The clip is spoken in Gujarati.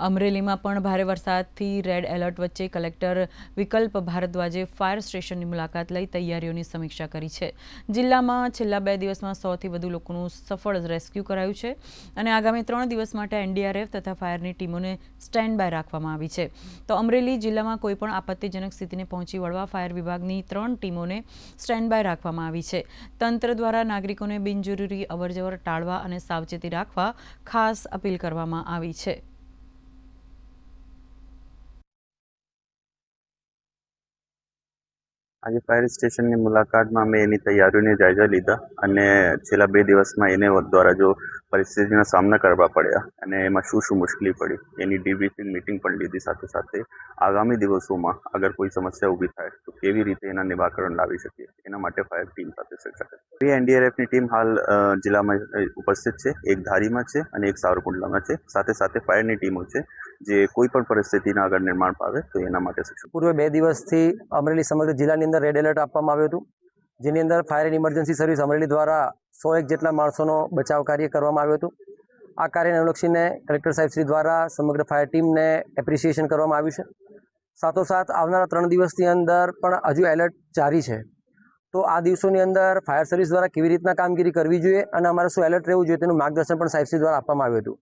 અમરેલીમાં પણ ભારે વરસાદથી રેડ એલર્ટ વચ્ચે કલેક્ટર વિકલ્પ ભારદ્વાજે ફાયર સ્ટેશનની મુલાકાત લઈ તૈયારીઓની સમીક્ષા કરી છે। જિલ્લામાં છેલ્લા 2 દિવસમાં 100થી વધુ લોકોનું સફળ રેસ્ક્યુ કરાયું છે અને આગામી 3 દિવસ માટે એનડીઆરએફ તથા ફાયરની ટીમોને સ્ટેન્ડ બાય રાખવામાં આવી છે। તો અમરેલી જિલ્લામાં કોઈપણ આપત્તિજનક સ્થિતિને પહોંચી વળવા ફાયર વિભાગની 3 ટીમોને સ્ટેન્ડ બાય રાખવામાં આવી છે। તંત્ર દ્વારા નાગરિકોને બિનજરૂરી અવરજવર ટાળવા અને સાવચેતી રાખવા ખાસ અપીલ કરવામાં આવી છે। આજે ફાયર સ્ટેશનની મુલાકાતમાં અમે એની તૈયારીઓને જાયજા લીધા અને છેલ્લા 2 દિવસમાં એને દ્વારા જો પરિસ્થિતિના સામના કરવા પડ્યા અને એમાં શું મુશ્કેલી પડી એની ડીબ્રીફિંગ મીટિંગ પણ લીધી। સાથે સાથે આગામી દિવસોમાં અગર કોઈ સમસ્યા ઊભી થાય તો કેવી રીતે એના નિરાકરણ લાવી શકીએ એના માટે ફાયર ટીમ સાથે ચર્ચા કરી। એનડીઆરએફની ટીમ હાલ જિલ્લામાં ઉપસ્થિત છે, એક ધારીમાં છે અને એક સાવરકુંડલામાં છે। સાથે સાથે ફાયરની ટીમો છે જે કોઈ પણ પરિસ્થિતિના અગર નિર્માણ પામે તો એના માટે પૂર્વે 2 દિવસથી અમરેલી સમગ્ર જિલ્લાની અંદર રેડ એલર્ટ આપવામાં આવ્યું હતું, જેની અંદર fire and emergency service Amreli દ્વારા 101 જેટલા માણસોનો બચાવ કાર્ય કરવામાં આવ્યું હતું। આ કાર્યને અનુલક્ષીને કલેક્ટર સાહેબ શ્રી દ્વારા સમગ્ર ફાયર ટીમને એપ્રિસિએશન કરવામાં આવ્યું છે। સાથોસાથ આવનારા 3 દિવસની અંદર પણ હજુ એલર્ટ જારી છે, તો આ દિવસોની અંદર ફાયર સર્વિસ દ્વારા કેવી રીતના કામગીરી કરવી જોઈએ અને અમારે શું એલર્ટ રહેવું જોઈએ તેનું માર્ગદર્શન પણ સાહેબ શ્રી દ્વારા આપવામાં આવ્યું હતું।